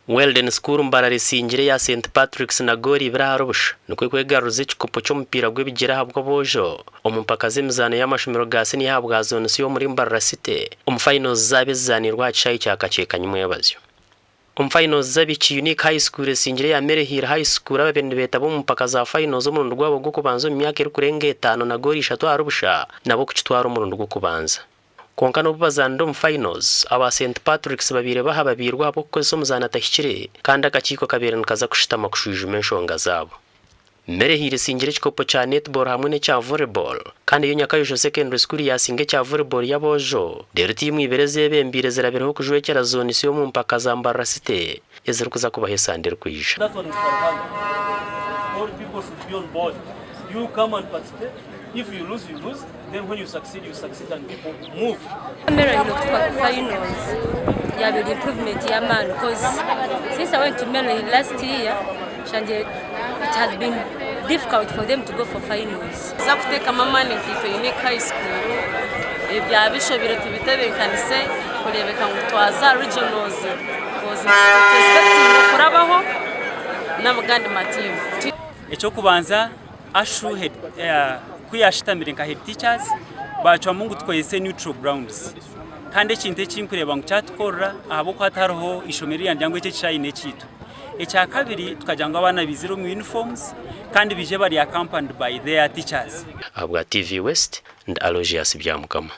Welden school Mbarara esingire ya St Patrick's na gori biraharubusha nuko kwegaruza ikikopo cyo mupira gw'ibigera habwo bojo umumpaka Emizaano y'amashumiro gase ni habwa zone yo muri Mbarara city finals zabizanirwa cyayi cyakacekanye umuyabazyo finals zabici unique high school esingire ya Merehira high school ababende beta bo mumpaka za finals umurundo rwabo gwo kubanza mu myaka iri kurenge 5 na gori 3 arubusha nabo kucitwara umurundo gwo kubanza konka no bazando mu finals aba St Patrick's babire bahababirwa abo kozo muzana tahikire kandi akakiko kaberana kaza kushitama kushujuma enshonga zabo Merehira esingire kikopo cha netball hamwe ne cha volleyball kandi iyo nyakayusho secondary school yasinge cha volleyball yabojo dero timu ibereze bembire zirabereho kujwekera zone yo mu mpaka za Mbarara city ezero kuza kubahesandira kuyisha. All people should be on board. You come and participate. If you lose, you lose. Then when you succeed, and people move. Merehira finals. Yeah, with improvement, yeah, man. Because since I went to Merehira last year, it has been difficult for them to go for finals. Zakuteka mama ni kito unique high school. Ibya bishobire tubitebekanise kurebeka ngo twaza regionals. Was expecting kurabaho n'abagandi matimu. Echo kubanza ashu head kuyashitamire nka head teachers bacwa mungu twoyese neutral grounds kandi kinte kinkureba ngo cyatkorra abo kwataroho ishomeri yanjangwe cyo cyayine cyitu ecya kabiri tukajanga abana biziro mu uniforms kandi bije bari accompanied by their teachers. Abwa TV West and Alogias byamukama.